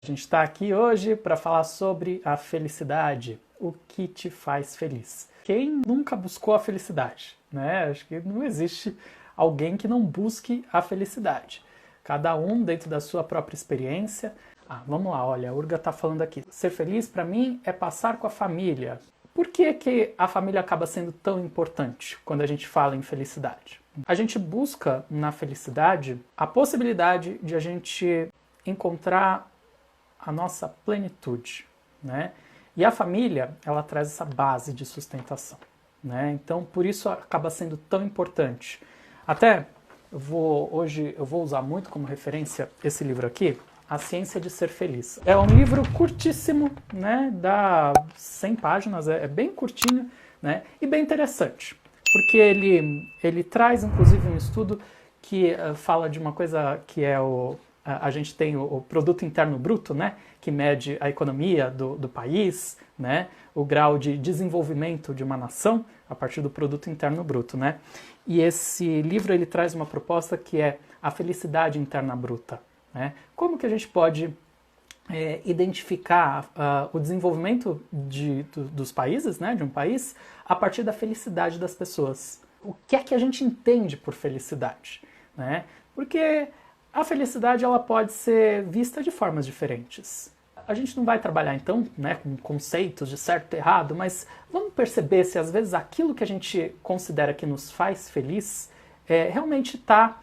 A gente está aqui hoje para falar sobre a felicidade, o que te faz feliz. Quem nunca buscou a felicidade, né? Acho que não existe alguém que não busque a felicidade. Cada um dentro da sua própria experiência. Vamos lá, olha, a Urga está falando aqui. Ser feliz para mim é passar com a família. Por que a família acaba sendo tão importante quando a gente fala em felicidade? A gente busca na felicidade a possibilidade de a gente encontrar a nossa plenitude, né? E a família, ela traz essa base de sustentação, né? Então, por isso acaba sendo tão importante. Até, hoje eu vou usar muito como referência esse livro aqui, A Ciência de Ser Feliz. É um livro curtíssimo, né? Dá 100 páginas, é bem curtinho, né? E bem interessante, porque ele traz, inclusive, um estudo que fala de uma coisa que é a gente tem o produto interno bruto, né, que mede a economia do país, né, o grau de desenvolvimento de uma nação a partir do produto interno bruto, né. E esse livro ele traz uma proposta que é a felicidade interna bruta, né. Como que a gente pode identificar o desenvolvimento dos países, né, de um país, a partir da felicidade das pessoas? O que é que a gente entende por felicidade, né? Porque a felicidade ela pode ser vista de formas diferentes. A gente não vai trabalhar então, né, com conceitos de certo e errado, mas vamos perceber se às vezes aquilo que a gente considera que nos faz feliz realmente está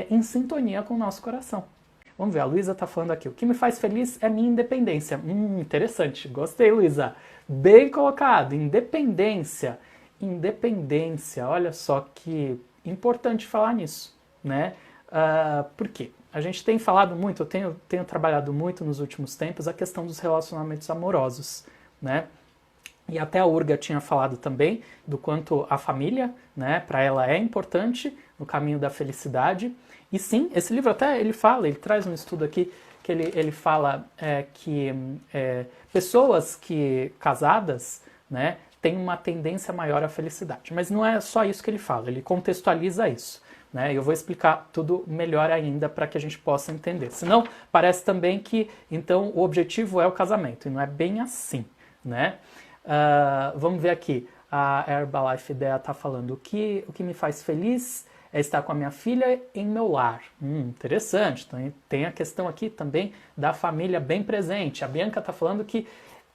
em sintonia com o nosso coração. Vamos ver, a Luísa está falando aqui. O que me faz feliz é minha independência. Interessante, gostei, Luísa. Bem colocado, independência. Independência, olha só que importante falar nisso, né? Por quê? A gente tem falado muito, eu tenho trabalhado muito nos últimos tempos a questão dos relacionamentos amorosos, né? E até a Urga tinha falado também do quanto a família, né, para ela é importante no caminho da felicidade. E sim, esse livro até ele traz um estudo aqui que ele fala que pessoas casadas, né, têm uma tendência maior à felicidade. Mas não é só isso que ele fala, ele contextualiza isso. Né? Eu vou explicar tudo melhor ainda para que a gente possa entender. Senão, parece também que então o objetivo é o casamento, e não é bem assim. Né? Vamos ver aqui, a Herbalife Idea está falando o que me faz feliz é estar com a minha filha em meu lar. Interessante, então, tem a questão aqui também da família bem presente. A Bianca está falando que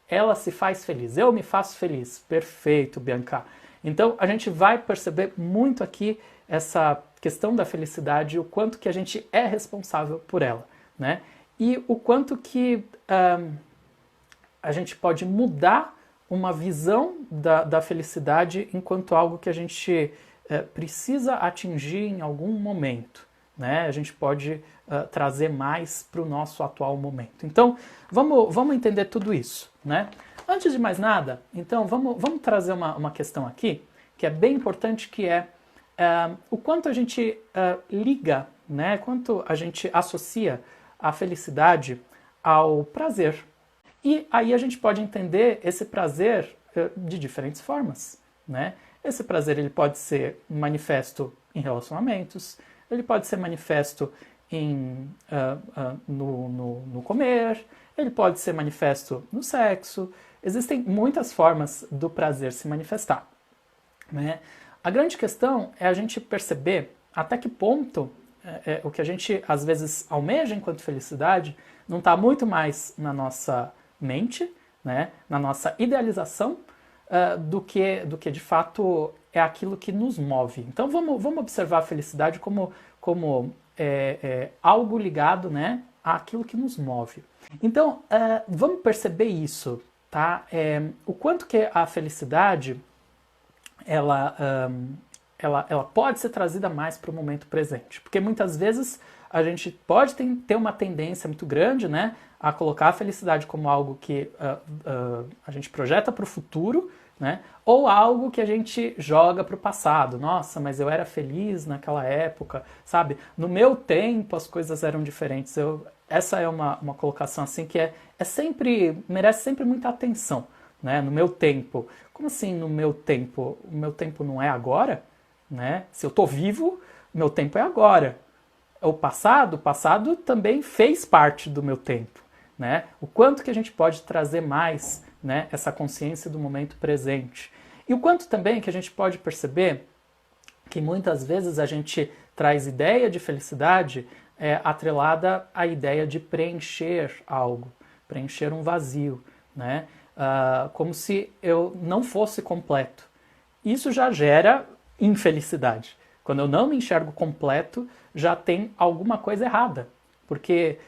ela se faz feliz, eu me faço feliz. Perfeito, Bianca. Então, a gente vai perceber muito aqui essa questão da felicidade, o quanto que a gente é responsável por ela, né? E o quanto que a gente pode mudar uma visão da felicidade enquanto algo que a gente precisa atingir em algum momento, né? A gente pode trazer mais para o nosso atual momento. Então, vamos entender tudo isso, né? Antes de mais nada, então, vamos trazer uma questão aqui, que é bem importante, que é o quanto a gente liga, né? Quanto a gente associa a felicidade ao prazer. E aí a gente pode entender esse prazer de diferentes formas, né? Esse prazer ele pode ser manifesto em relacionamentos, ele pode ser manifesto no comer, ele pode ser manifesto no sexo. Existem muitas formas do prazer se manifestar, né? A grande questão é a gente perceber até que ponto o que a gente às vezes almeja enquanto felicidade não está muito mais na nossa mente, né, na nossa idealização, do que de fato é aquilo que nos move. Então vamos observar a felicidade como algo ligado, né, àquilo que nos move. Então vamos perceber isso, tá? O quanto que a felicidade ela pode ser trazida mais para o momento presente. Porque muitas vezes a gente pode ter uma tendência muito grande, né, a colocar a felicidade como algo que a gente projeta para o futuro, né, ou algo que a gente joga para o passado. Nossa, mas eu era feliz naquela época, sabe? No meu tempo as coisas eram diferentes. Essa é uma colocação assim que merece sempre muita atenção. Né? No meu tempo. Como assim no meu tempo? O meu tempo não é agora? Né? Se eu estou vivo, meu tempo é agora. O passado também fez parte do meu tempo. né? O quanto que a gente pode trazer mais, né, essa consciência do momento presente. E o quanto também que a gente pode perceber que muitas vezes a gente traz ideia de felicidade atrelada à ideia de preencher algo, preencher um vazio, né? Como se eu não fosse completo. Isso já gera infelicidade. Quando eu não me enxergo completo, já tem alguma coisa errada, porque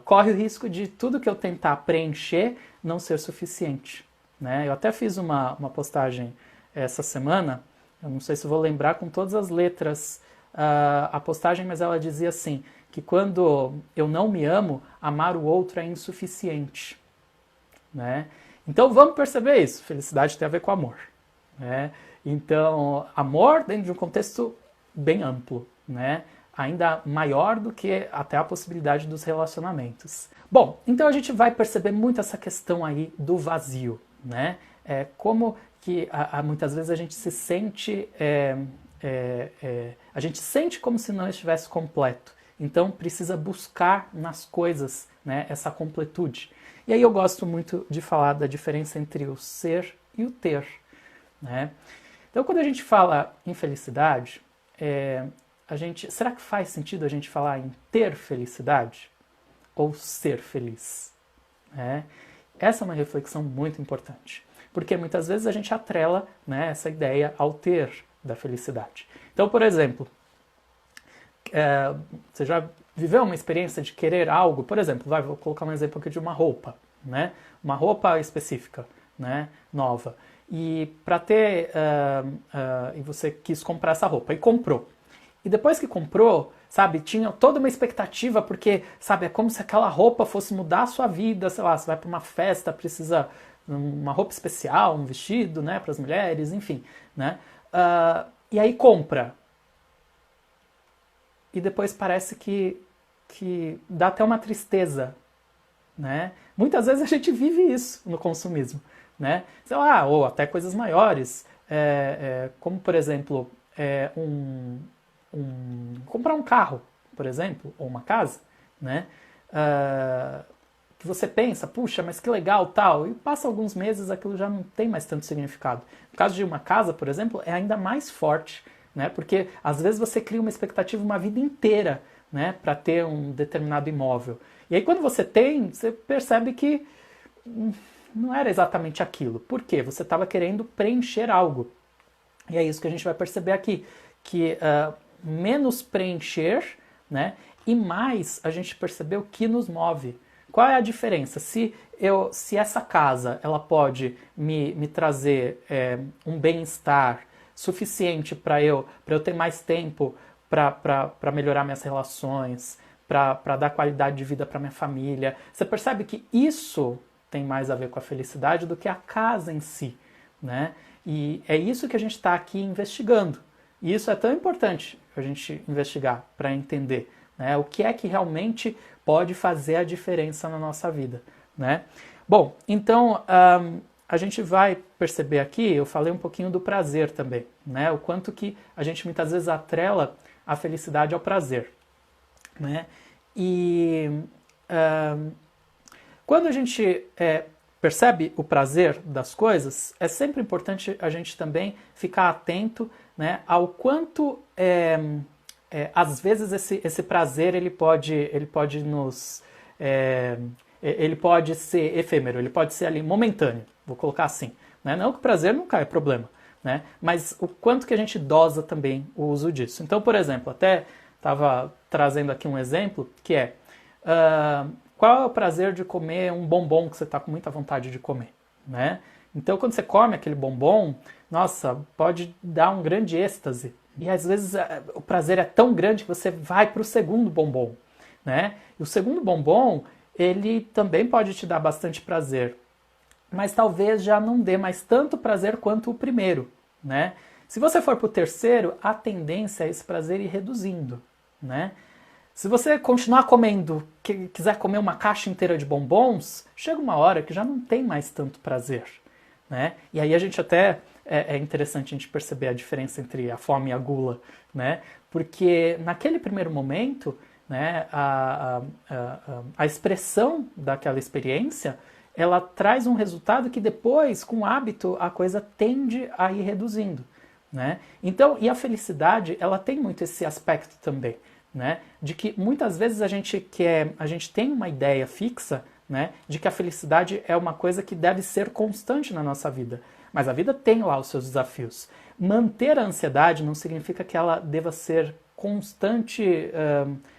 corre o risco de tudo que eu tentar preencher não ser suficiente, né? Eu até fiz uma postagem essa semana, eu não sei se vou lembrar com todas as letras a postagem, mas ela dizia assim, que quando eu não me amo, amar o outro é insuficiente, né? Então vamos perceber isso, felicidade tem a ver com amor, né? Então, amor dentro de um contexto bem amplo, né? Ainda maior do que até a possibilidade dos relacionamentos. Bom, então a gente vai perceber muito essa questão aí do vazio, né? Como que muitas vezes a gente se sente, a gente sente como se não estivesse completo. Então precisa buscar nas coisas, né, essa completude. E aí eu gosto muito de falar da diferença entre o ser e o ter, né? Então quando a gente fala em felicidade, será que faz sentido a gente falar em ter felicidade ou ser feliz? Essa é uma reflexão muito importante, porque muitas vezes a gente atrela, né, essa ideia ao ter da felicidade. Então, por exemplo, você já viveu uma experiência de querer algo? Por exemplo, vou colocar um exemplo aqui de uma roupa, né? Uma roupa específica, né, nova. E para ter, e você quis comprar essa roupa e comprou. E depois que comprou, sabe, tinha toda uma expectativa, porque, sabe, é como se aquela roupa fosse mudar a sua vida, sei lá, você vai para uma festa, precisa uma roupa especial, um vestido, né, para as mulheres, enfim, né? E aí compra. E depois parece que dá até uma tristeza, né? Muitas vezes a gente vive isso no consumismo, né? Sei lá, ou até coisas maiores, como, por exemplo, comprar um carro, por exemplo, ou uma casa, né? Que você pensa, puxa, mas que legal, tal, e passa alguns meses, aquilo já não tem mais tanto significado. No caso de uma casa, por exemplo, é ainda mais forte, né? Porque às vezes você cria uma expectativa uma vida inteira, né, para ter um determinado imóvel. E aí quando você tem, você percebe que não era exatamente aquilo. Por quê? Você estava querendo preencher algo. E é isso que a gente vai perceber aqui, que menos preencher, né, e mais a gente percebeu que nos move. Qual é a diferença? Se essa casa ela pode me trazer um bem-estar suficiente para eu ter mais tempo para melhorar minhas relações, para dar qualidade de vida para minha família, você percebe que isso tem mais a ver com a felicidade do que a casa em si, né? E é isso que a gente está aqui investigando. E isso é tão importante a gente investigar para entender, né, o que é que realmente pode fazer a diferença na nossa vida, né? Bom, então a gente vai perceber aqui, eu falei um pouquinho do prazer também, né? O quanto que a gente muitas vezes atrela a felicidade ao prazer, né? E quando a gente percebe o prazer das coisas, é sempre importante a gente também ficar atento, né, ao quanto às vezes esse prazer ele pode nos ele pode ser efêmero, ele pode ser ali momentâneo, vou colocar assim, né? Não que o prazer nunca é problema, né? Mas o quanto que a gente dosa também o uso disso. Então, por exemplo, até estava trazendo aqui um exemplo que qual é o prazer de comer um bombom que você está com muita vontade de comer, né? Então, quando você come aquele bombom, nossa, pode dar um grande êxtase. E às vezes o prazer é tão grande que você vai para o segundo bombom, né? E o segundo bombom, ele também pode te dar bastante prazer, mas talvez já não dê mais tanto prazer quanto o primeiro, né? Se você for para o terceiro, a tendência é esse prazer ir reduzindo, né? Se você continuar comendo, quiser comer uma caixa inteira de bombons, chega uma hora que já não tem mais tanto prazer, né? E aí a gente até é interessante a gente perceber a diferença entre a fome e a gula, né? Porque naquele primeiro momento né? A expressão daquela experiência, ela traz um resultado que depois, com o hábito, a coisa tende a ir reduzindo, né? Então, e a felicidade, ela tem muito esse aspecto também, né? De que muitas vezes a gente tem uma ideia fixa, né? De que a felicidade é uma coisa que deve ser constante na nossa vida. Mas a vida tem lá os seus desafios. Manter a ansiedade não significa que ela deva ser constante,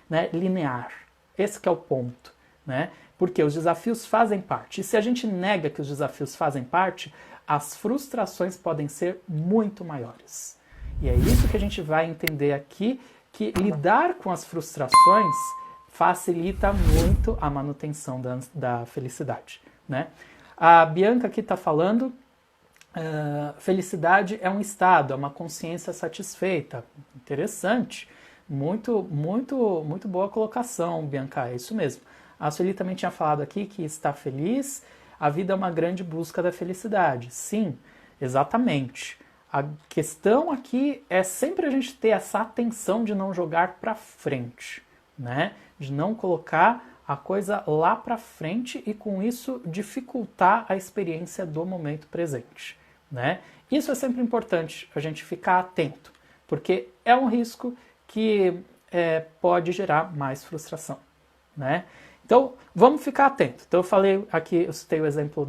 né, linear. Esse que é o ponto, né? Porque os desafios fazem parte. E se a gente nega que os desafios fazem parte, as frustrações podem ser muito maiores. E é isso que a gente vai entender aqui, que lidar com as frustrações facilita muito a manutenção da felicidade, né? A Bianca aqui está falando, felicidade é um estado, é uma consciência satisfeita. Interessante. Muito, muito, muito boa colocação, Bianca, é isso mesmo. A Sueli também tinha falado aqui que está feliz, a vida é uma grande busca da felicidade. Sim, exatamente. A questão aqui é sempre a gente ter essa atenção de não jogar para frente, né? De não colocar a coisa lá para frente e com isso dificultar a experiência do momento presente, né? Isso é sempre importante, a gente ficar atento, porque é um risco que pode gerar mais frustração, né? Então, vamos ficar atento. Então, eu falei aqui, eu citei o exemplo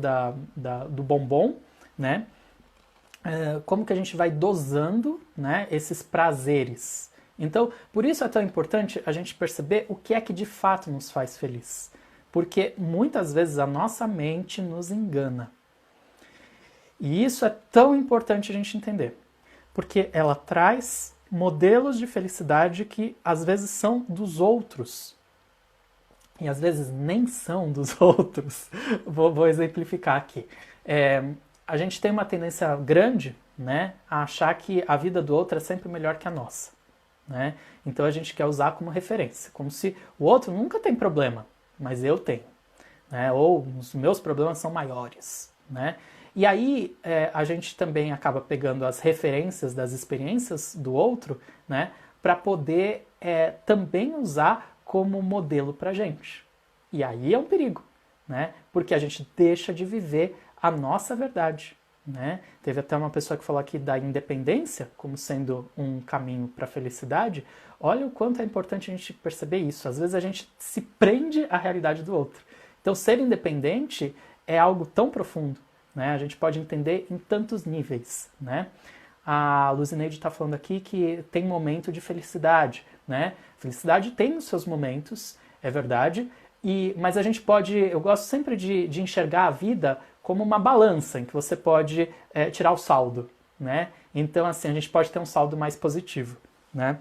do bombom, né? Como que a gente vai dosando, né, esses prazeres. Então, por isso é tão importante a gente perceber o que é que de fato nos faz feliz. Porque muitas vezes a nossa mente nos engana. E isso é tão importante a gente entender. Porque ela traz modelos de felicidade que às vezes são dos outros. E às vezes nem são dos outros. Vou exemplificar aqui. A gente tem uma tendência grande, né, a achar que a vida do outro é sempre melhor que a nossa, né? Então a gente quer usar como referência, como se o outro nunca tem problema, mas eu tenho, né? Ou os meus problemas são maiores, né? E aí a gente também acaba pegando as referências das experiências do outro, né, para poder também usar como modelo para a gente. E aí é um perigo, né? Porque a gente deixa de viver a nossa verdade, né? Teve até uma pessoa que falou aqui da independência como sendo um caminho para a felicidade. Olha o quanto é importante a gente perceber isso. Às vezes a gente se prende à realidade do outro. Então ser independente é algo tão profundo, né? A gente pode entender em tantos níveis, né? A Luzineide está falando aqui que tem momento de felicidade, né? Felicidade tem os seus momentos, é verdade, mas a gente pode, eu gosto sempre de enxergar a vida como uma balança, em que você pode tirar o saldo, né? Então, assim, a gente pode ter um saldo mais positivo, né?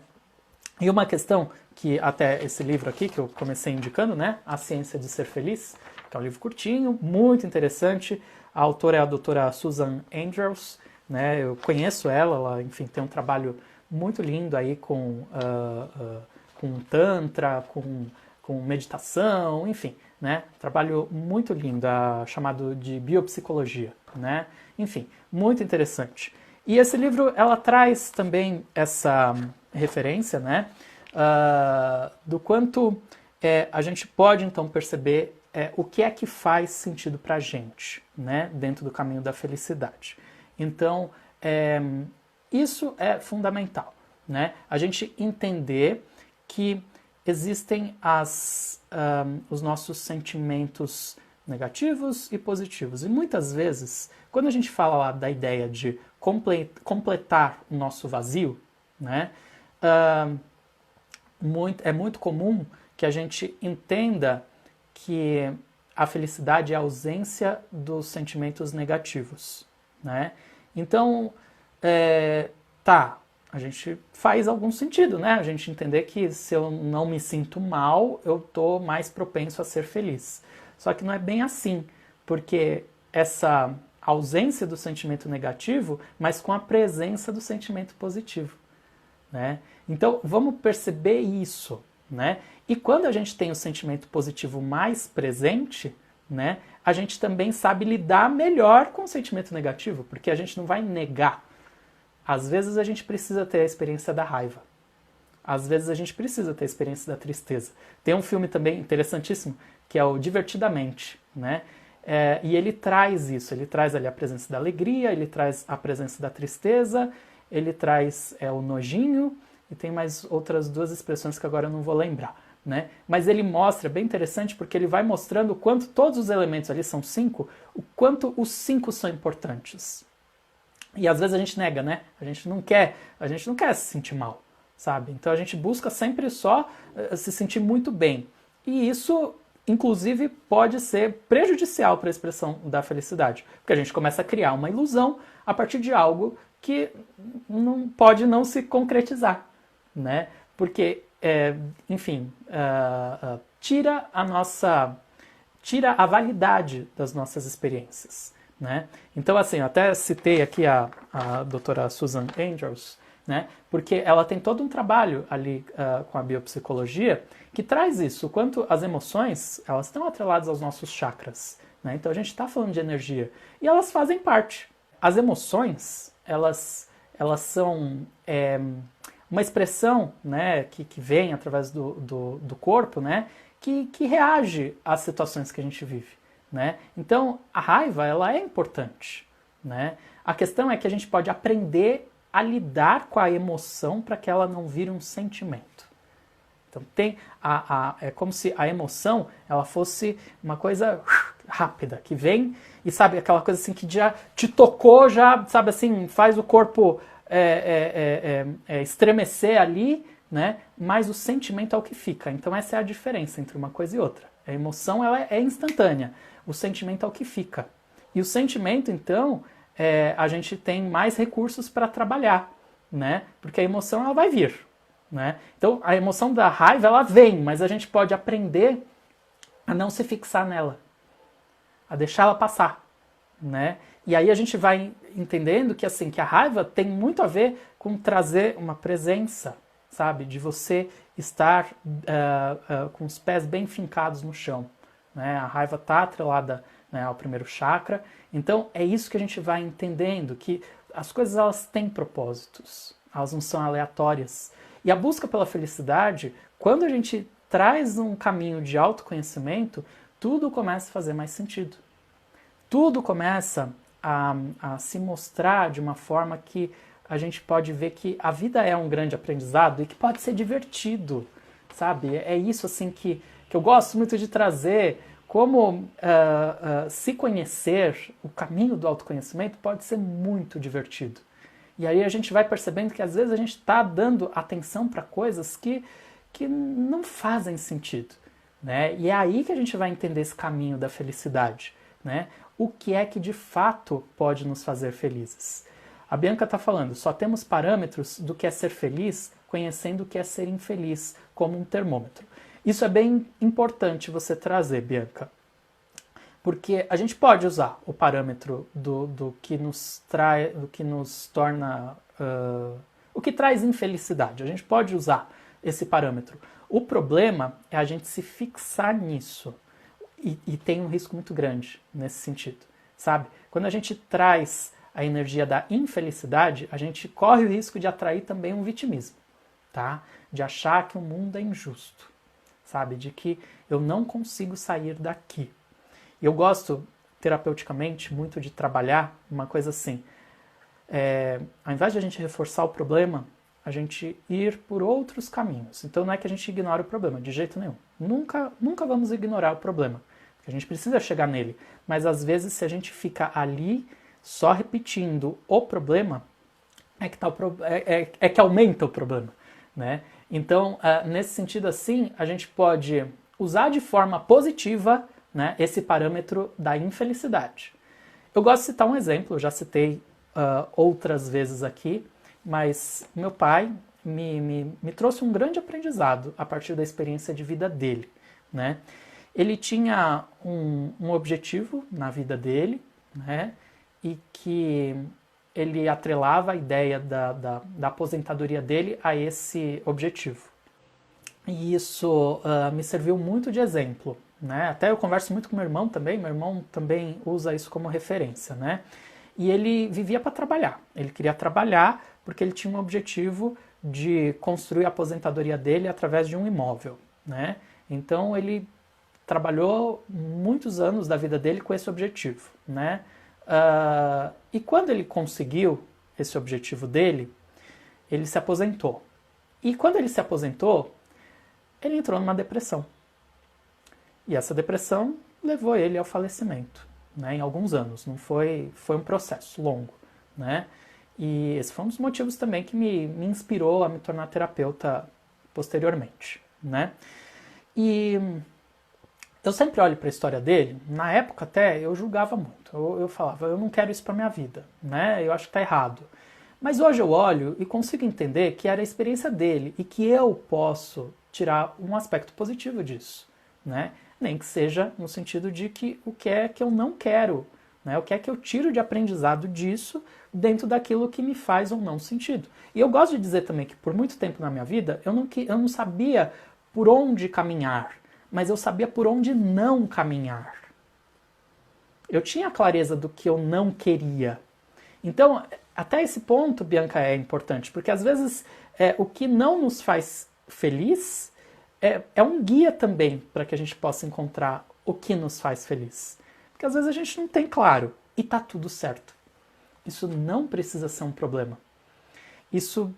E uma questão que até esse livro aqui, que eu comecei indicando, né? A Ciência de Ser Feliz, que é um livro curtinho, muito interessante. A autora é a doutora Susan Andrews, né? Eu conheço ela, enfim, tem um trabalho muito lindo aí com Tantra, com meditação, enfim, né? Trabalho muito lindo, chamado de biopsicologia, né? Enfim, muito interessante. E esse livro, ela traz também essa referência, né? Do quanto a gente pode, então, perceber o que é que faz sentido pra gente, né? Dentro do caminho da felicidade. Então, isso é fundamental, né? A gente entender que existem os nossos sentimentos negativos e positivos. E muitas vezes, quando a gente fala lá da ideia de completar o nosso vazio, né, é muito comum que a gente entenda que a felicidade é a ausência dos sentimentos negativos, né? Então, a gente faz algum sentido, né? A gente entender que se eu não me sinto mal, eu tô mais propenso a ser feliz. Só que não é bem assim, porque essa ausência do sentimento negativo, mas com a presença do sentimento positivo, né? Então, vamos perceber isso, né? E quando a gente tem o sentimento positivo mais presente, né, a gente também sabe lidar melhor com o sentimento negativo, porque a gente não vai negar. Às vezes a gente precisa ter a experiência da raiva, Às vezes a gente precisa ter a experiência da tristeza. Tem um filme também interessantíssimo, que é o Divertidamente, né? E ele traz isso, ele traz ali a presença da alegria, ele traz a presença da tristeza, ele traz o nojinho, e tem mais outras duas expressões que agora eu não vou lembrar, né? Mas ele mostra, bem interessante, porque ele vai mostrando o quanto todos os elementos ali são 5, o quanto os 5 são importantes. E às vezes a gente nega, né? A gente não quer se sentir mal, sabe? Então a gente busca sempre só se sentir muito bem. E isso, inclusive, pode ser prejudicial para a expressão da felicidade, porque a gente começa a criar uma ilusão a partir de algo que não pode não se concretizar, né? Porque, enfim, tira a validade das nossas experiências, né? Então, assim, eu até citei aqui a doutora Susan Angels, né? Porque ela tem todo um trabalho ali com a biopsicologia que traz isso, o quanto as emoções, elas estão atreladas aos nossos chakras, né? Então a gente está falando de energia e elas fazem parte. As emoções, elas são uma expressão, né, que vem através do corpo, né, que reage às situações que a gente vive, né? Então a raiva, ela é importante, né? A questão é que a gente pode aprender a lidar com a emoção para que ela não vire um sentimento. Então é como se a emoção ela fosse uma coisa rápida, que vem e sabe, aquela coisa assim que já te tocou, já sabe assim, faz o corpo estremecer ali, né? Mas o sentimento é o que fica. Então essa é a diferença entre uma coisa e outra. A emoção ela é instantânea, o sentimento é o que fica. E o sentimento, então, a gente tem mais recursos para trabalhar, né? Porque a emoção ela vai vir, né? Então a emoção da raiva ela vem, mas a gente pode aprender a não se fixar nela, a deixar ela passar, né? E aí a gente vai entendendo que assim que a raiva tem muito a ver com trazer uma presença, sabe? De você estar com os pés bem fincados no chão, né? A raiva está atrelada, né, ao primeiro chakra. Então é isso que a gente vai entendendo, que as coisas elas têm propósitos, elas não são aleatórias. E a busca pela felicidade, quando a gente traz um caminho de autoconhecimento, tudo começa a fazer mais sentido. Tudo começa a se mostrar de uma forma que a gente pode ver que a vida é um grande aprendizado e que pode ser divertido, sabe? É isso assim que eu gosto muito de trazer, como se conhecer, o caminho do autoconhecimento pode ser muito divertido. E aí a gente vai percebendo que às vezes a gente está dando atenção para coisas que não fazem sentido, né? E é aí que a gente vai entender esse caminho da felicidade, né? O que é que de fato pode nos fazer felizes? A Bianca está falando, só temos parâmetros do que é ser feliz conhecendo o que é ser infeliz, como um termômetro. Isso é bem importante você trazer, Bianca, porque a gente pode usar o parâmetro do que nos traz, do que nos torna, o que traz infelicidade. A gente pode usar esse parâmetro. O problema é a gente se fixar nisso. E tem um risco muito grande nesse sentido, sabe? Quando a gente traz a energia da infelicidade, a gente corre o risco de atrair também um vitimismo, tá? De achar que o mundo é injusto, sabe? De que eu não consigo sair daqui. E eu gosto, terapeuticamente, muito de trabalhar uma coisa assim. Ao invés de a gente reforçar o problema, a gente ir por outros caminhos. Então não é que a gente ignora o problema, de jeito nenhum. Nunca vamos ignorar o problema. A gente precisa chegar nele. Mas às vezes se a gente fica ali só repetindo o problema, é que aumenta o problema, né? Então, nesse sentido assim, a gente pode usar de forma positiva, né, esse parâmetro da infelicidade. Eu gosto de citar um exemplo, eu já citei outras vezes aqui, mas meu pai me trouxe um grande aprendizado a partir da experiência de vida dele, né? Ele tinha um objetivo na vida dele, né? E que ele atrelava a ideia da aposentadoria dele a esse objetivo. E isso me serviu muito de exemplo, né? Até eu converso muito com meu irmão também usa isso como referência, né? E ele vivia para trabalhar, ele queria trabalhar porque ele tinha um objetivo de construir a aposentadoria dele através de um imóvel, né? Então ele trabalhou muitos anos da vida dele com esse objetivo, né? E quando ele conseguiu esse objetivo dele, ele se aposentou. E quando ele se aposentou, ele entrou numa depressão. E essa depressão levou ele ao falecimento, né? Em alguns anos. Não foi um processo longo, né? E esse foi um dos motivos também que me inspirou a me tornar terapeuta posteriormente, né? E eu sempre olho para a história dele, na época até eu julgava muito, eu falava, eu não quero isso para minha vida, né? Eu acho que está errado. Mas hoje eu olho e consigo entender que era a experiência dele e que eu posso tirar um aspecto positivo disso, né? Nem que seja no sentido de que o que é que eu não quero, né? O que é que eu tiro de aprendizado disso dentro daquilo que me faz ou não sentido. E eu gosto de dizer também que por muito tempo na minha vida eu não sabia por onde caminhar, mas eu sabia por onde não caminhar. Eu tinha clareza do que eu não queria. Então, até esse ponto, Bianca, é importante, porque às vezes o que não nos faz feliz é um guia também para que a gente possa encontrar o que nos faz feliz. Porque às vezes a gente não tem claro e tá tudo certo. Isso não precisa ser um problema. Isso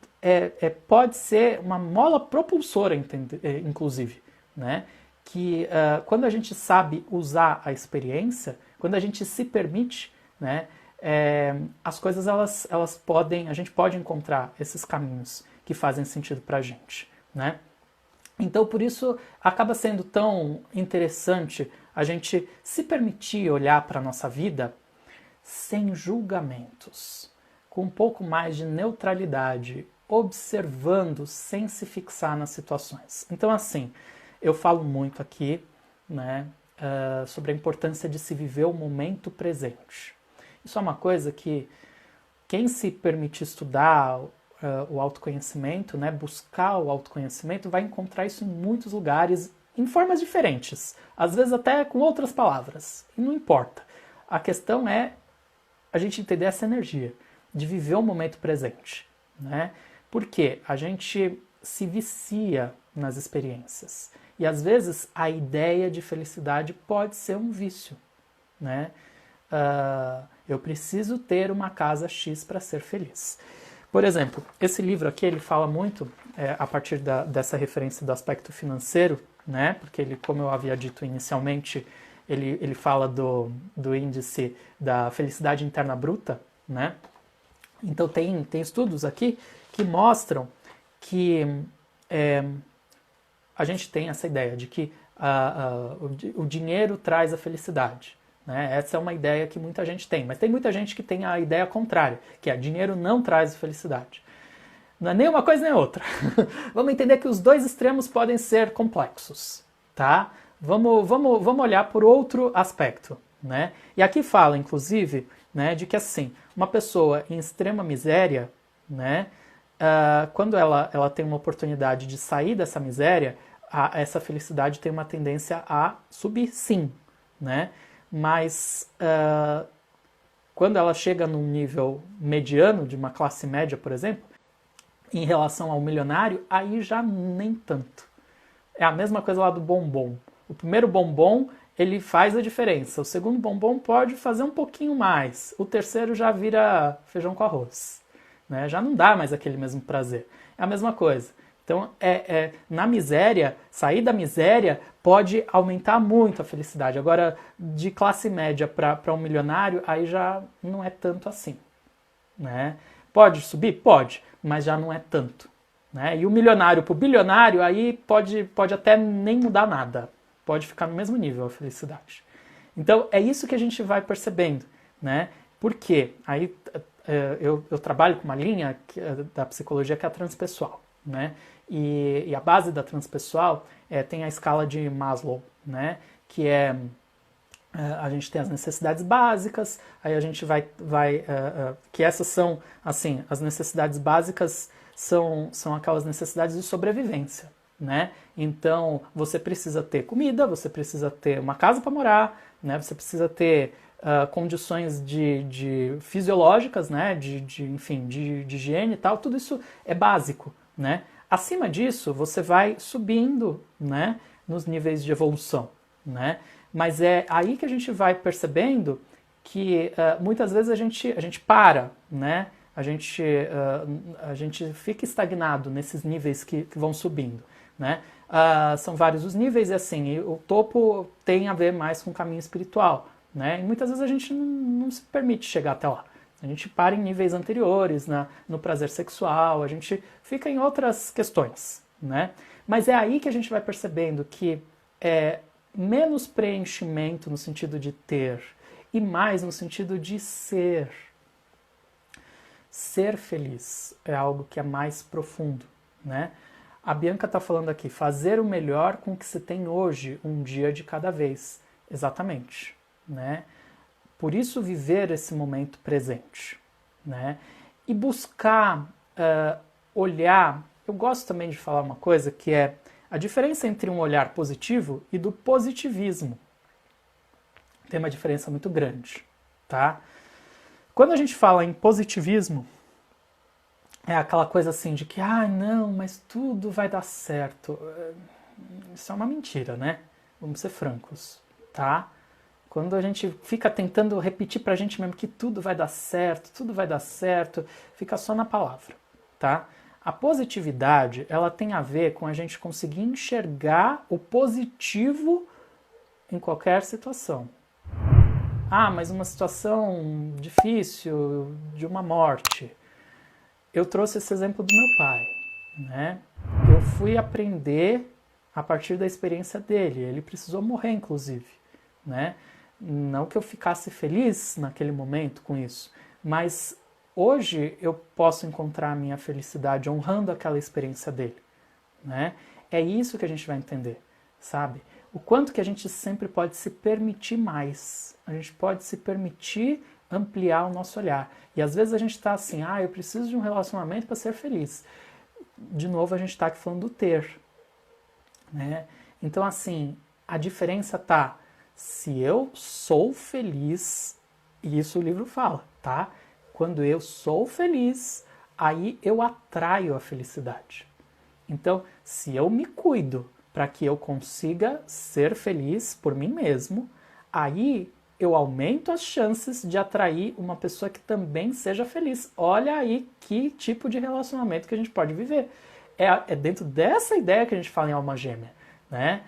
pode ser uma mola propulsora, inclusive, né? Que quando a gente sabe usar a experiência, quando a gente se permite, né, as coisas a gente pode encontrar esses caminhos que fazem sentido pra gente, né? Então por isso acaba sendo tão interessante a gente se permitir olhar para a nossa vida sem julgamentos, com um pouco mais de neutralidade, observando sem se fixar nas situações. Então assim, eu falo muito aqui, né, sobre a importância de se viver o momento presente. Isso é uma coisa que quem se permite estudar o autoconhecimento, né, buscar o autoconhecimento, vai encontrar isso em muitos lugares, em formas diferentes, às vezes até com outras palavras, e não importa. A questão é a gente entender essa energia, de viver o momento presente, né? Porque a gente se vicia nas experiências. E às vezes a ideia de felicidade pode ser um vício, né? Eu preciso ter uma casa X para ser feliz. Por exemplo, esse livro aqui ele fala muito a partir dessa referência do aspecto financeiro, né? Porque ele, como eu havia dito inicialmente, ele fala do índice da felicidade interna bruta, né? Então tem estudos aqui que mostram que a gente tem essa ideia de que o dinheiro traz a felicidade, né? Essa é uma ideia que muita gente tem, mas tem muita gente que tem a ideia contrária, que é dinheiro não traz felicidade. Não é nem uma coisa nem outra. Vamos entender que os dois extremos podem ser complexos, tá? Vamos olhar por outro aspecto, né? E aqui fala, inclusive, né, de que assim, uma pessoa em extrema miséria, né, quando ela tem uma oportunidade de sair dessa miséria, essa felicidade tem uma tendência a subir, sim, né? Mas quando ela chega num nível mediano, de uma classe média, por exemplo, em relação ao milionário, aí já nem tanto. É a mesma coisa lá do bombom. O primeiro bombom, ele faz a diferença. O segundo bombom pode fazer um pouquinho mais. O terceiro já vira feijão com arroz, né? Já não dá mais aquele mesmo prazer. É a mesma coisa. Então, na miséria, sair da miséria pode aumentar muito a felicidade. Agora, de classe média para um milionário, aí já não é tanto assim, né? Pode subir? Pode, mas já não é tanto, né? E o milionário para o bilionário, aí pode até nem mudar nada. Pode ficar no mesmo nível a felicidade. Então, é isso que a gente vai percebendo, né? Por quê? Aí eu trabalho com uma linha da psicologia que é a transpessoal, né? E a base da transpessoal tem a escala de Maslow, né? Que a gente tem as necessidades básicas, aí a gente que essas são, assim, as necessidades básicas são aquelas necessidades de sobrevivência, né? Então, você precisa ter comida, você precisa ter uma casa para morar, né? Você precisa ter condições de fisiológicas, né? Enfim, de higiene e tal, tudo isso é básico, né? Acima disso, você vai subindo, né, nos níveis de evolução, né? Mas é aí que a gente vai percebendo que muitas vezes a gente para, né? A gente fica estagnado nesses níveis que vão subindo, né? São vários os níveis e assim, e o topo tem a ver mais com o caminho espiritual, né? E muitas vezes a gente não se permite chegar até lá. A gente para em níveis anteriores, no prazer sexual, a gente fica em outras questões, né? Mas é aí que a gente vai percebendo que menos preenchimento no sentido de ter e mais no sentido de ser. Ser feliz é algo que é mais profundo, né? A Bianca está falando aqui, fazer o melhor com o que se tem hoje, um dia de cada vez. Exatamente, né? Por isso viver esse momento presente, né? E buscar olhar, eu gosto também de falar uma coisa que é a diferença entre um olhar positivo e do positivismo. Tem uma diferença muito grande, tá? Quando a gente fala em positivismo, é aquela coisa assim de que, não, mas tudo vai dar certo. Isso é uma mentira, né? Vamos ser francos, tá? Quando a gente fica tentando repetir pra gente mesmo que tudo vai dar certo, fica só na palavra, tá? A positividade, ela tem a ver com a gente conseguir enxergar o positivo em qualquer situação. Mas uma situação difícil, de uma morte. Eu trouxe esse exemplo do meu pai, né? Eu fui aprender a partir da experiência dele. Ele precisou morrer, inclusive, né? Não que eu ficasse feliz naquele momento com isso, mas hoje eu posso encontrar a minha felicidade honrando aquela experiência dele, né? É isso que a gente vai entender, sabe? O quanto que a gente sempre pode se permitir mais. A gente pode se permitir ampliar o nosso olhar. E às vezes a gente está assim, eu preciso de um relacionamento para ser feliz. De novo a gente está aqui falando do ter, né? Então assim, a diferença está se eu sou feliz, e isso o livro fala, tá? Quando eu sou feliz, aí eu atraio a felicidade. Então, se eu me cuido para que eu consiga ser feliz por mim mesmo, aí eu aumento as chances de atrair uma pessoa que também seja feliz. Olha aí que tipo de relacionamento que a gente pode viver. É dentro dessa ideia que a gente fala em alma gêmea, né?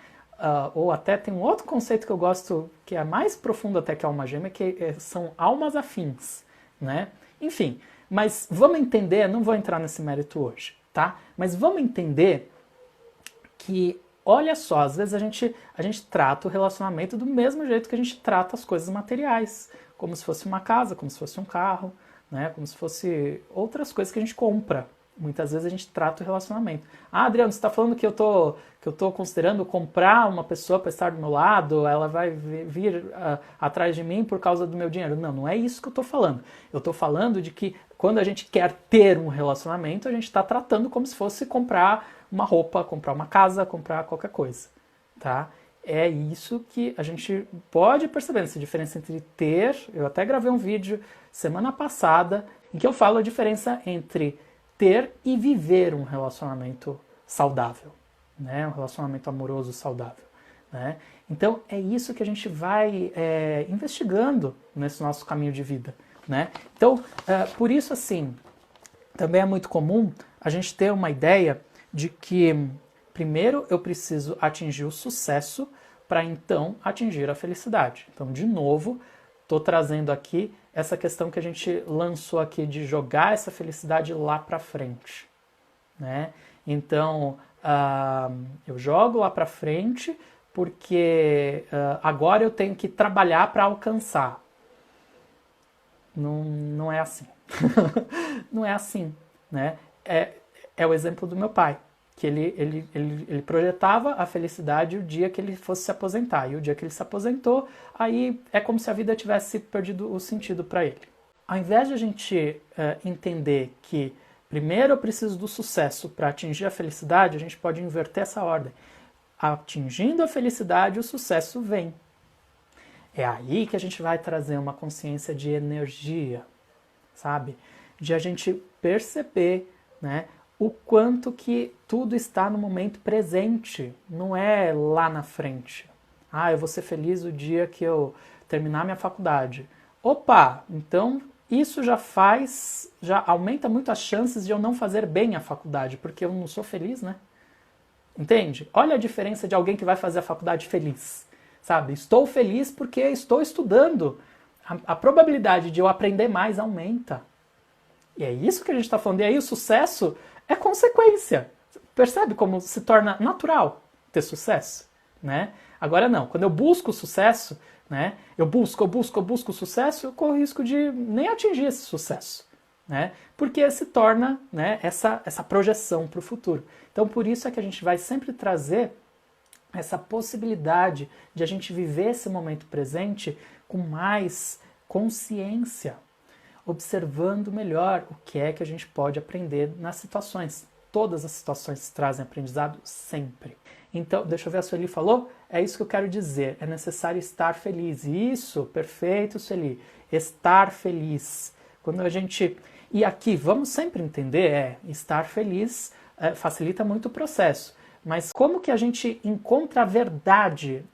Ou até tem um outro conceito que eu gosto, que é mais profundo até que a alma gêmea, que são almas afins, né? Enfim, mas vamos entender, não vou entrar nesse mérito hoje, tá? Mas vamos entender que, olha só, às vezes a gente trata o relacionamento do mesmo jeito que a gente trata as coisas materiais, como se fosse uma casa, como se fosse um carro, né? Como se fosse outras coisas que a gente compra. Muitas vezes a gente trata o relacionamento. Adriano, você está falando que eu tô considerando comprar uma pessoa para estar do meu lado, ela vai vir atrás de mim por causa do meu dinheiro. Não, não é isso que eu estou falando. Eu estou falando de que quando a gente quer ter um relacionamento, a gente está tratando como se fosse comprar uma roupa, comprar uma casa, comprar qualquer coisa, tá? É isso que a gente pode perceber, essa diferença entre ter... Eu até gravei um vídeo semana passada em que eu falo a diferença entre ter e viver um relacionamento saudável, né? Um relacionamento amoroso saudável, né? Então é isso que a gente vai investigando nesse nosso caminho de vida, né? Então, por isso assim, também é muito comum a gente ter uma ideia de que primeiro eu preciso atingir o sucesso para então atingir a felicidade. Então, de novo, estou trazendo aqui essa questão que a gente lançou aqui de jogar essa felicidade lá para frente, né? Então, eu jogo lá para frente porque agora eu tenho que trabalhar para alcançar. Não é assim. Não é assim, né? É o exemplo do meu pai, que ele projetava a felicidade o dia que ele fosse se aposentar. E o dia que ele se aposentou, aí é como se a vida tivesse perdido o sentido para ele. Ao invés de a gente entender que primeiro eu preciso do sucesso para atingir a felicidade, a gente pode inverter essa ordem. Atingindo a felicidade, o sucesso vem. É aí que a gente vai trazer uma consciência de energia, sabe? De a gente perceber, né, o quanto que tudo está no momento presente, não é lá na frente. Ah, eu vou ser feliz o dia que eu terminar minha faculdade. Opa, então isso já aumenta muito as chances de eu não fazer bem a faculdade, porque eu não sou feliz, né? Entende? Olha a diferença de alguém que vai fazer a faculdade feliz, sabe? Estou feliz porque estou estudando. A probabilidade de eu aprender mais aumenta. E é isso que a gente está falando. E aí o sucesso é consequência. Percebe como se torna natural ter sucesso, né? Agora não, quando eu busco o sucesso, né? Eu busco o sucesso, eu corro o risco de nem atingir esse sucesso, né? Porque se torna, né, essa projeção para o futuro. Então por isso é que a gente vai sempre trazer essa possibilidade de a gente viver esse momento presente com mais consciência, observando melhor o que é que a gente pode aprender nas situações. Todas as situações trazem aprendizado sempre. Então, deixa eu ver, a Sueli falou, é isso que eu quero dizer, é necessário estar feliz. Isso, perfeito, Sueli, estar feliz. Quando a gente... E aqui, vamos sempre entender, estar feliz facilita muito o processo. Mas como que a gente encontra a verdade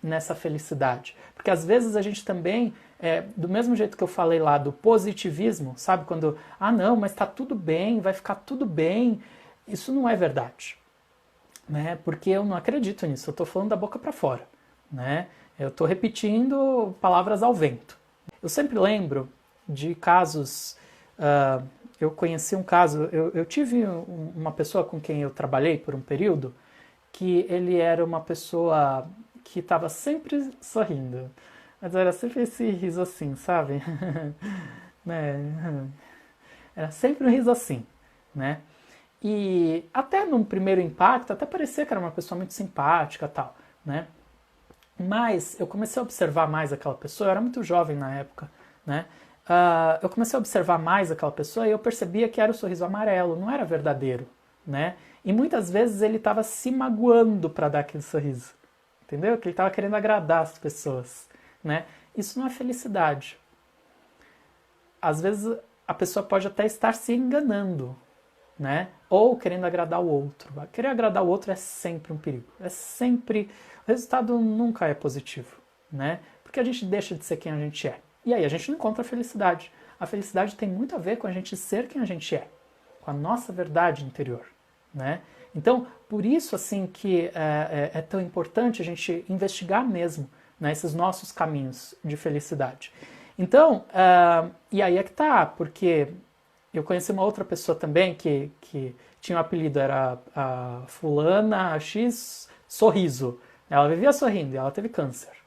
nessa felicidade? Porque às vezes a gente também, do mesmo jeito que eu falei lá do positivismo, sabe? Quando, não, mas tá tudo bem, vai ficar tudo bem. Isso não é verdade, né? Porque eu não acredito nisso, eu estou falando da boca para fora, né? Eu estou repetindo palavras ao vento. Eu sempre lembro de casos... eu conheci um caso, eu tive uma pessoa com quem eu trabalhei por um período, que ele era uma pessoa que estava sempre sorrindo, mas era sempre esse riso assim, sabe? Né? Era sempre um riso assim, né? E até num primeiro impacto, até parecia que era uma pessoa muito simpática e tal, né? Mas eu comecei a observar mais aquela pessoa, eu era muito jovem na época, né? Eu comecei a observar mais aquela pessoa e eu percebia que era o sorriso amarelo, não era verdadeiro, né? E muitas vezes ele estava se magoando para dar aquele sorriso, entendeu? Que ele estava querendo agradar as pessoas, né? Isso não é felicidade. Às vezes a pessoa pode até estar se enganando, né? Ou querendo agradar o outro. Querer agradar o outro é sempre um perigo. É sempre... O resultado nunca é positivo, né? Porque a gente deixa de ser quem a gente é. E aí a gente não encontra a felicidade. A felicidade tem muito a ver com a gente ser quem a gente é, com a nossa verdade interior, né? Então, por isso assim que é tão importante a gente investigar mesmo, né, esses nossos caminhos de felicidade. Então, e aí é que tá, porque eu conheci uma outra pessoa também que tinha um apelido, era a fulana X Sorriso. Ela vivia sorrindo e ela teve câncer.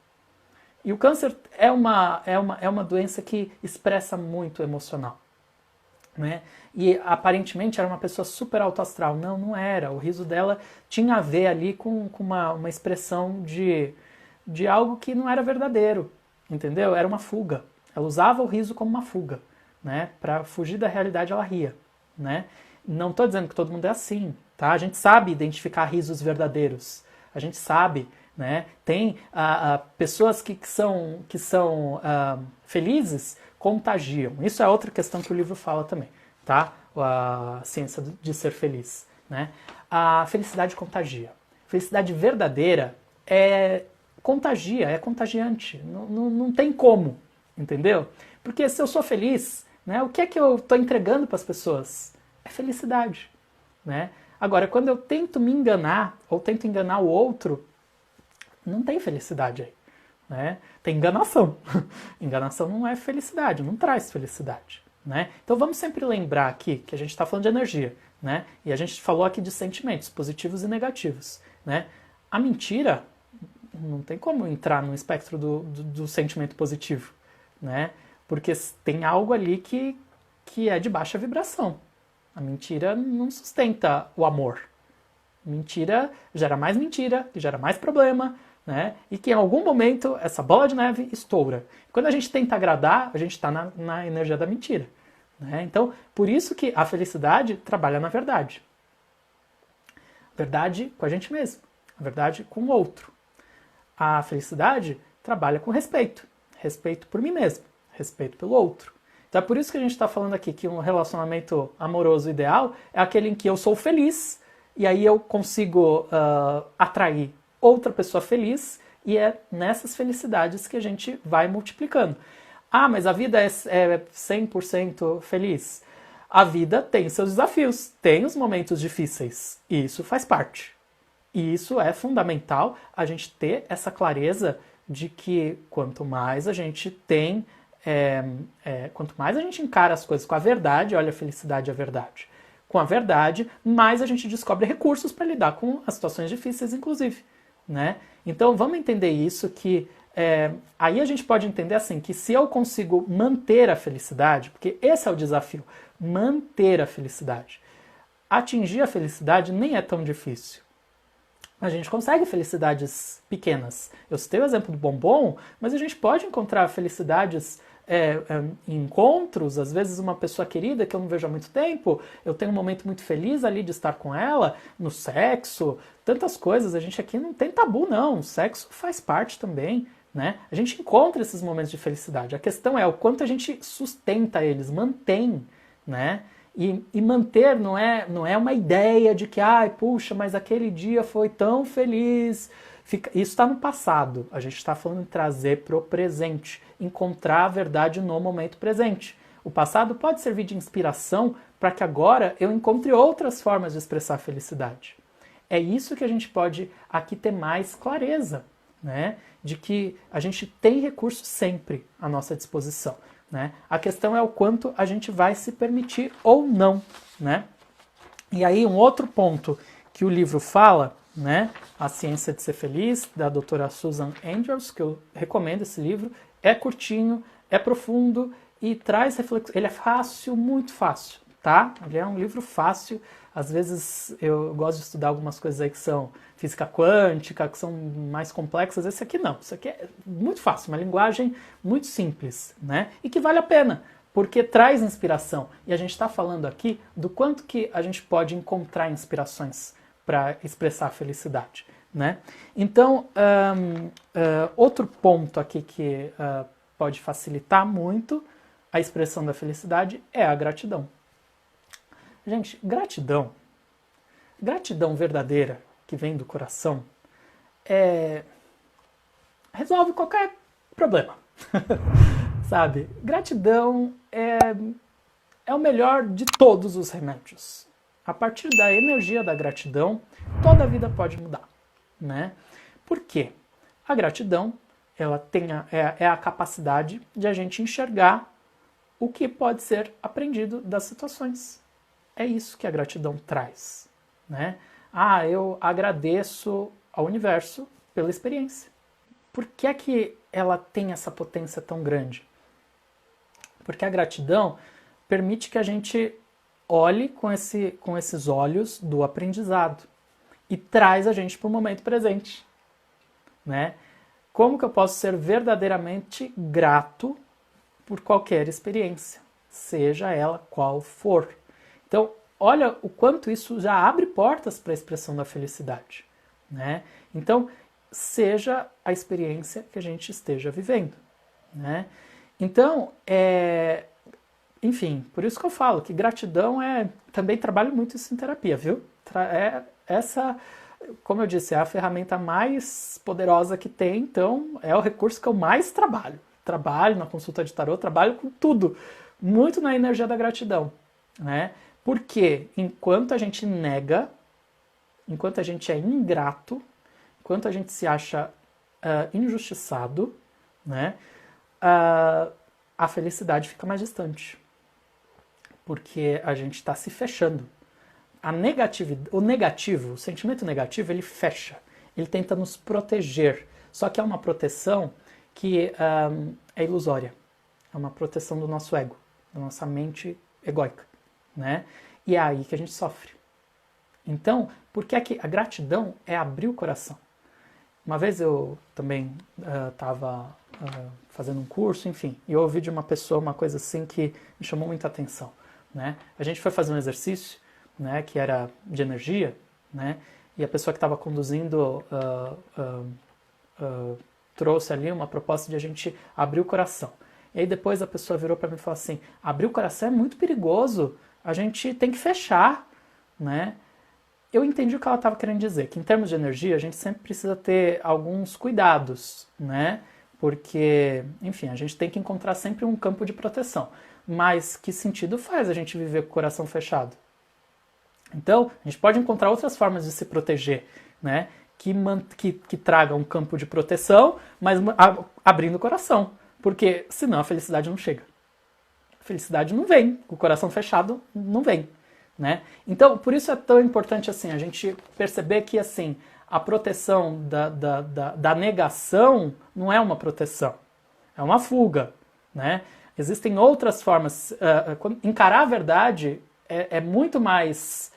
E o câncer é uma doença que expressa muito o emocional, né? E aparentemente era uma pessoa super autoastral. Não, não era. O riso dela tinha a ver ali com uma expressão de algo que não era verdadeiro, entendeu? Era uma fuga. Ela usava o riso como uma fuga, né? Para fugir da realidade ela ria, né? Não estou dizendo que todo mundo é assim, tá? A gente sabe identificar risos verdadeiros. A gente sabe, né? Tem pessoas que são felizes, contagiam. Isso é outra questão que o livro fala também, tá? A ciência de ser feliz, né? A felicidade contagia. Felicidade verdadeira contagia, é contagiante. Não tem como, entendeu? Porque se eu sou feliz, né? O que é que eu estou entregando para as pessoas? É felicidade, né? Agora, quando eu tento me enganar ou tento enganar o outro, não tem felicidade aí, né? Tem enganação. Enganação não é felicidade, não traz felicidade, né? Então vamos sempre lembrar aqui que a gente está falando de energia, né? E a gente falou aqui de sentimentos positivos e negativos, né? A mentira não tem como entrar no espectro do sentimento positivo, né? Porque tem algo ali que é de baixa vibração. A mentira não sustenta o amor. Mentira gera mais problema, né? E que em algum momento essa bola de neve estoura. Quando a gente tenta agradar, a gente está na energia da mentira, né? Então, por isso que a felicidade trabalha na verdade. Verdade com a gente mesmo, a verdade com o outro. A felicidade trabalha com respeito. Respeito por mim mesmo, respeito pelo outro. Então é por isso que a gente está falando aqui que um relacionamento amoroso ideal é aquele em que eu sou feliz e aí eu consigo atrair outra pessoa feliz e é nessas felicidades que a gente vai multiplicando. Ah, mas a vida é 100% feliz. A vida tem seus desafios, tem os momentos difíceis e isso faz parte. E isso é fundamental, a gente ter essa clareza de que quanto mais a gente tem, quanto mais a gente encara as coisas com a verdade, olha, a felicidade é a verdade, com a verdade, mais a gente descobre recursos para lidar com as situações difíceis, inclusive. Né? Então vamos entender isso, que aí a gente pode entender assim, que se eu consigo manter a felicidade, porque esse é o desafio, manter a felicidade. Atingir a felicidade nem é tão difícil. A gente consegue felicidades pequenas. Eu citei o exemplo do bombom, mas a gente pode encontrar felicidades em encontros, às vezes uma pessoa querida que eu não vejo há muito tempo, eu tenho um momento muito feliz ali de estar com ela, no sexo, tantas coisas. A gente aqui não tem tabu, não. O sexo faz parte também, né? A gente encontra esses momentos de felicidade. A questão é o quanto a gente sustenta eles, mantém, né? E manter não é uma ideia de que, ai, puxa, mas aquele dia foi tão feliz. Isso está no passado. A gente está falando de trazer para o presente, encontrar a verdade no momento presente. O passado pode servir de inspiração para que agora eu encontre outras formas de expressar felicidade. É isso que a gente pode aqui ter mais clareza, né? De que a gente tem recursos sempre à nossa disposição. Né? A questão é o quanto a gente vai se permitir ou não. Né? E aí um outro ponto que o livro fala, né? A Ciência de Ser Feliz, da doutora Susan Andrews, que eu recomendo esse livro, é curtinho, é profundo e traz reflexão. Ele é fácil, muito fácil, tá? Ele é um livro fácil. Às vezes eu gosto de estudar algumas coisas aí que são física quântica, que são mais complexas. Esse aqui não. Isso aqui é muito fácil, uma linguagem muito simples, né? E que vale a pena, porque traz inspiração. E a gente está falando aqui do quanto que a gente pode encontrar inspirações para expressar a felicidade, né? Então, outro ponto aqui que pode facilitar muito a expressão da felicidade é a gratidão. Gente, gratidão verdadeira, que vem do coração, resolve qualquer problema, sabe? Gratidão é o melhor de todos os remédios. A partir da energia da gratidão, toda a vida pode mudar, né? Por quê? A gratidão, ela tem a capacidade de a gente enxergar o que pode ser aprendido das situações. É isso que a gratidão traz, né? Ah, eu agradeço ao universo pela experiência. Por que é que ela tem essa potência tão grande? Porque a gratidão permite que a gente olhe com esses olhos do aprendizado e traz a gente para o momento presente, né? Como que eu posso ser verdadeiramente grato por qualquer experiência, seja ela qual for? Então, olha o quanto isso já abre portas para a expressão da felicidade, né? Então, seja a experiência que a gente esteja vivendo, né? Então, enfim, por isso que eu falo que gratidão também trabalho muito isso em terapia, viu? Essa, como eu disse, é a ferramenta mais poderosa que tem, então é o recurso que eu mais trabalho. Trabalho na consulta de tarô, trabalho com tudo, muito na energia da gratidão, né? Porque enquanto a gente nega, enquanto a gente é ingrato, enquanto a gente se acha injustiçado, né, a felicidade fica mais distante. Porque a gente está se fechando. O sentimento negativo, ele fecha. Ele tenta nos proteger. Só que é uma proteção que é ilusória. É uma proteção do nosso ego, da nossa mente egóica, né? E é aí que a gente sofre. Então, por que é que a gratidão é abrir o coração? Uma vez eu também estava fazendo um curso, enfim, e eu ouvi de uma pessoa uma coisa assim que me chamou muita atenção, né? A gente foi fazer um exercício, né, que era de energia, né? E a pessoa que estava conduzindo trouxe ali uma proposta de a gente abrir o coração. E aí depois a pessoa virou para mim e falou assim, abrir o coração é muito perigoso, a gente tem que fechar, né? Eu entendi o que ela estava querendo dizer, que em termos de energia a gente sempre precisa ter alguns cuidados, né? Porque, enfim, a gente tem que encontrar sempre um campo de proteção. Mas que sentido faz a gente viver com o coração fechado? Então, a gente pode encontrar outras formas de se proteger, né? Que tragam um campo de proteção, mas abrindo o coração. Porque senão a felicidade não chega. A felicidade não vem. O coração fechado não vem. Né? Então, por isso é tão importante assim, a gente perceber que assim, a proteção da negação não é uma proteção. É uma fuga. Né? Existem outras formas. Encarar a verdade é muito mais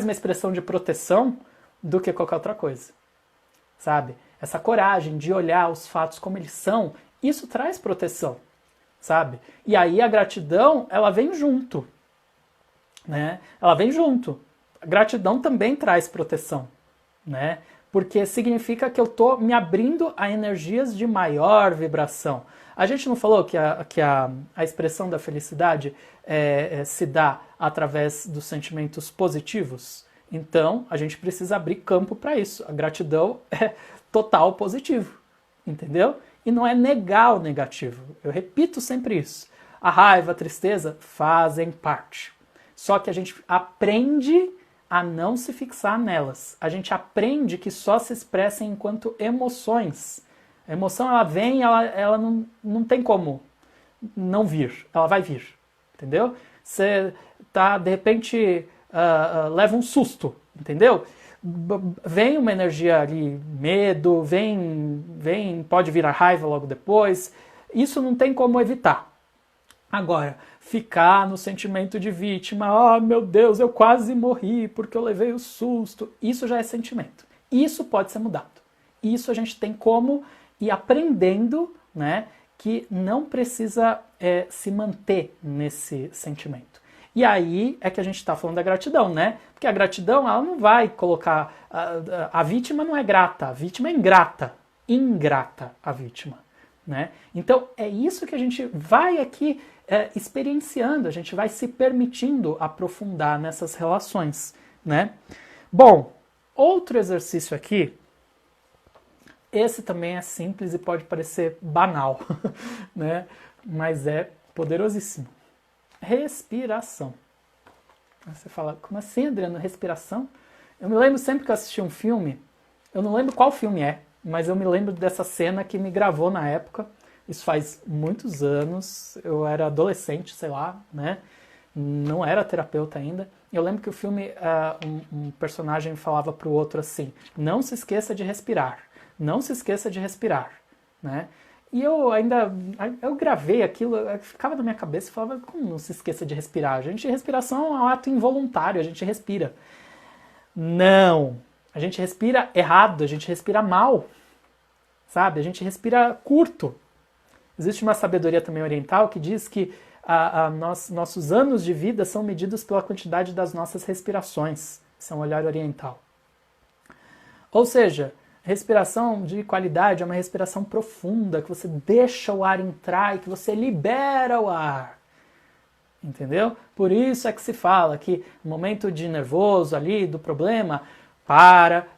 uma expressão de proteção do que qualquer outra coisa, sabe? Essa coragem de olhar os fatos como eles são, isso traz proteção, sabe? E aí a gratidão, ela vem junto, né? Ela vem junto. A gratidão também traz proteção, né? Porque significa que eu estou me abrindo a energias de maior vibração. A gente não falou que a expressão da felicidade se dá através dos sentimentos positivos? Então, a gente precisa abrir campo para isso. A gratidão é total positivo, entendeu? E não é negar o negativo. Eu repito sempre isso. A raiva, a tristeza fazem parte. Só que a gente aprende a não se fixar nelas. A gente aprende que só se expressam enquanto emoções. A emoção, ela vem, ela não tem como não vir. Ela vai vir, entendeu? Você tá, de repente, leva um susto, entendeu? Vem uma energia ali, medo, pode vir a raiva logo depois. Isso não tem como evitar. Agora, ficar no sentimento de vítima, meu Deus, eu quase morri porque eu levei o susto, isso já é sentimento. Isso pode ser mudado. Isso a gente tem como ir aprendendo, né, que não precisa se manter nesse sentimento. E aí é que a gente está falando da gratidão, né? Porque a gratidão, ela não vai colocar... A vítima não é grata, a vítima é ingrata. Ingrata a vítima, né? Então, é isso que a gente vai aqui experienciando, a gente vai se permitindo aprofundar nessas relações, né? Bom, outro exercício aqui, esse também é simples e pode parecer banal, né? Mas é poderosíssimo. Respiração. Você fala, como assim, Adriano, respiração? Eu me lembro sempre que eu assisti um filme, eu não lembro qual filme é, mas eu me lembro dessa cena que me gravou na época. Isso faz muitos anos, eu era adolescente, sei lá, né? Não era terapeuta ainda. Eu lembro que o filme, um personagem falava para o outro assim, não se esqueça de respirar, não se esqueça de respirar, né? E eu gravei aquilo, ficava na minha cabeça e falava, como não se esqueça de respirar? Respiração é um ato involuntário, a gente respira. Não! A gente respira errado, a gente respira mal, sabe? A gente respira curto. Existe uma sabedoria também oriental que diz que nossos anos de vida são medidos pela quantidade das nossas respirações. Esse é um olhar oriental. Ou seja, respiração de qualidade é uma respiração profunda, que você deixa o ar entrar e que você libera o ar. Entendeu? Por isso é que se fala que no momento de nervoso ali, do problema,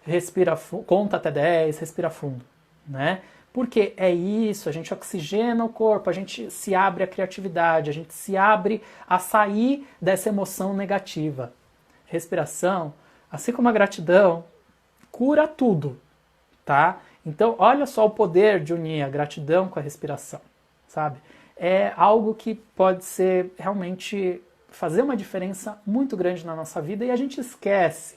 respira, conta até 10, respira fundo, né? Porque é isso, a gente oxigena o corpo, a gente se abre à criatividade, a gente se abre a sair dessa emoção negativa. Respiração, assim como a gratidão, cura tudo, tá? Então, olha só o poder de unir a gratidão com a respiração, sabe? É algo que pode ser realmente fazer uma diferença muito grande na nossa vida e a gente esquece,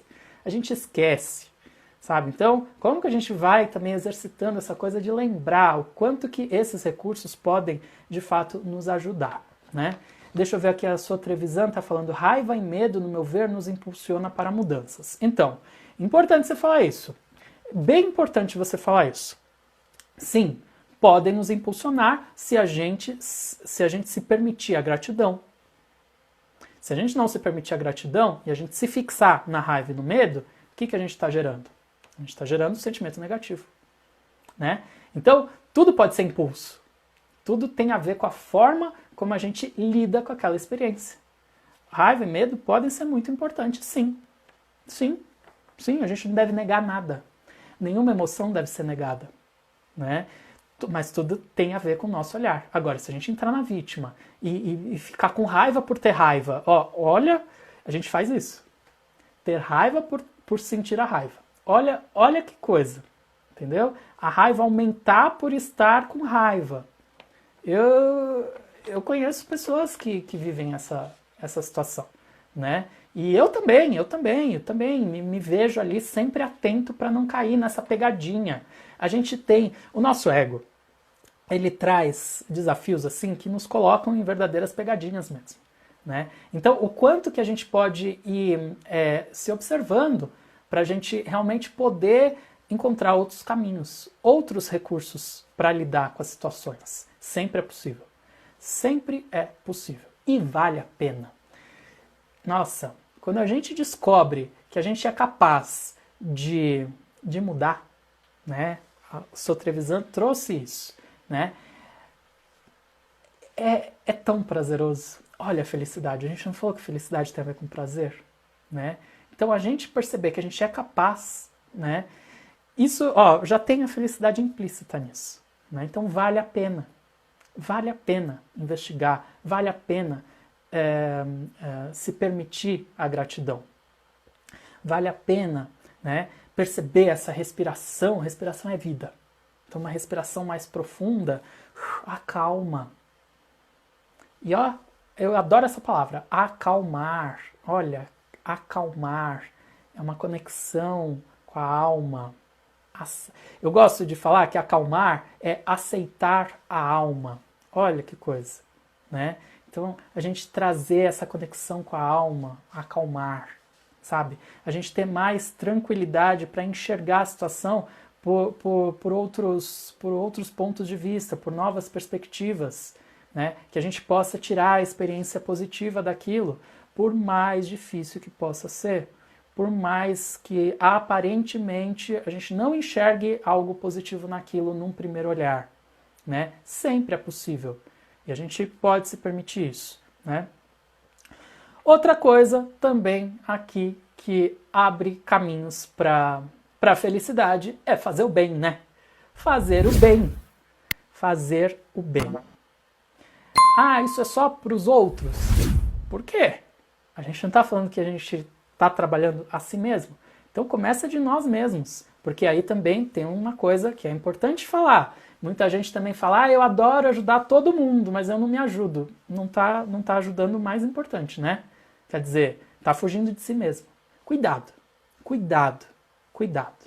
sabe? Então, como que a gente vai também exercitando essa coisa de lembrar o quanto que esses recursos podem, de fato, nos ajudar, né? Deixa eu ver aqui, a sua Trevisan está falando, raiva e medo, no meu ver, nos impulsiona para mudanças. Então, importante você falar isso. Bem importante você falar isso. Sim, podem nos impulsionar se a gente se permitir a gratidão. Se a gente não se permitir a gratidão e a gente se fixar na raiva e no medo, o que a gente está gerando? A gente está gerando um sentimento negativo, né? Então, tudo pode ser impulso. Tudo tem a ver com a forma como a gente lida com aquela experiência. Raiva e medo podem ser muito importantes, sim. Sim, sim, a gente não deve negar nada. Nenhuma emoção deve ser negada, né? Mas tudo tem a ver com o nosso olhar. Agora, se a gente entrar na vítima e ficar com raiva por ter raiva, olha, a gente faz isso. Ter raiva por sentir a raiva. Olha que coisa, entendeu? A raiva aumentar por estar com raiva. Eu conheço pessoas que vivem essa situação, né? E eu também me vejo ali sempre atento para não cair nessa pegadinha. A gente tem o nosso ego, ele traz desafios assim que nos colocam em verdadeiras pegadinhas mesmo, né? Então, o quanto que a gente pode ir se observando para a gente realmente poder encontrar outros caminhos, outros recursos para lidar com as situações. Sempre é possível. Sempre é possível. E vale a pena. Nossa, quando a gente descobre que a gente é capaz de mudar, né? O Sr. Trevisan trouxe isso, né? É tão prazeroso. Olha a felicidade. A gente não falou que felicidade tem a ver com prazer, né? Então a gente perceber que a gente é capaz, né? Isso, já tem a felicidade implícita nisso, né? Então vale a pena. Vale a pena investigar, vale a pena se permitir a gratidão. Vale a pena, né, perceber essa respiração. Respiração é vida. Então uma respiração mais profunda acalma. E eu adoro essa palavra, acalmar. Olha, acalmar é uma conexão com a alma. Eu gosto de falar que acalmar é aceitar a alma. Olha que coisa, né? Então, a gente trazer essa conexão com a alma, acalmar, sabe? A gente ter mais tranquilidade para enxergar a situação por outros pontos de vista, por novas perspectivas, né? Que a gente possa tirar a experiência positiva daquilo, por mais difícil que possa ser. Por mais que aparentemente a gente não enxergue algo positivo naquilo num primeiro olhar, né? Sempre é possível. E a gente pode se permitir isso, né? Outra coisa também aqui que abre caminhos para a felicidade é fazer o bem, né? Fazer o bem. Fazer o bem. Ah, isso é só para os outros. Por quê? A gente não está falando que a gente está trabalhando a si mesmo. Então começa de nós mesmos, porque aí também tem uma coisa que é importante falar. Muita gente também fala, eu adoro ajudar todo mundo, mas eu não me ajudo. Não tá ajudando o mais importante, né? Quer dizer, tá fugindo de si mesmo. Cuidado, cuidado, cuidado,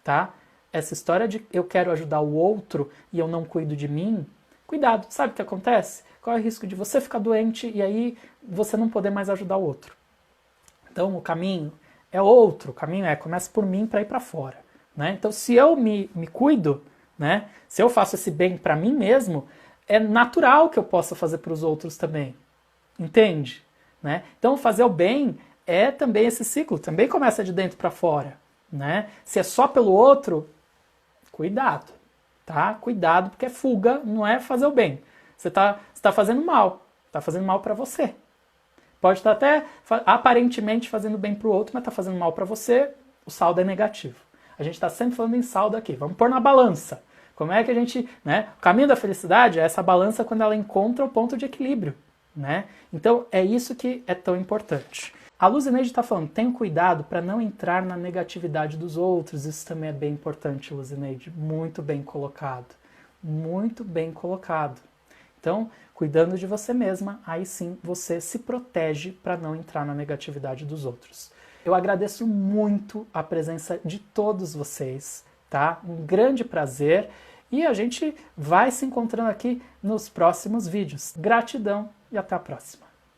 tá? Essa história de eu quero ajudar o outro e eu não cuido de mim, cuidado, sabe o que acontece? Qual é o risco de você ficar doente e aí você não poder mais ajudar o outro? Então o caminho é outro, o caminho começa por mim para ir para fora, né? Então se eu me cuido, né? Se eu faço esse bem para mim mesmo, é natural que eu possa fazer para os outros também, entende? Né? Então fazer o bem é também esse ciclo, também começa de dentro para fora, né? Se é só pelo outro, cuidado, tá? Cuidado, porque fuga não é fazer o bem. Você tá fazendo mal para você. Pode estar até aparentemente fazendo bem para o outro, mas está fazendo mal para você, o saldo é negativo. A gente está sempre falando em saldo aqui. Vamos pôr na balança. Como é que a gente... né? O caminho da felicidade é essa balança quando ela encontra o ponto de equilíbrio, né? Então é isso que é tão importante. A Luzineide está falando, tenha cuidado para não entrar na negatividade dos outros. Isso também é bem importante, Luzineide. Muito bem colocado. Muito bem colocado. Então, cuidando de você mesma, aí sim você se protege para não entrar na negatividade dos outros. Eu agradeço muito a presença de todos vocês, tá? Um grande prazer e a gente vai se encontrando aqui nos próximos vídeos. Gratidão e até a próxima.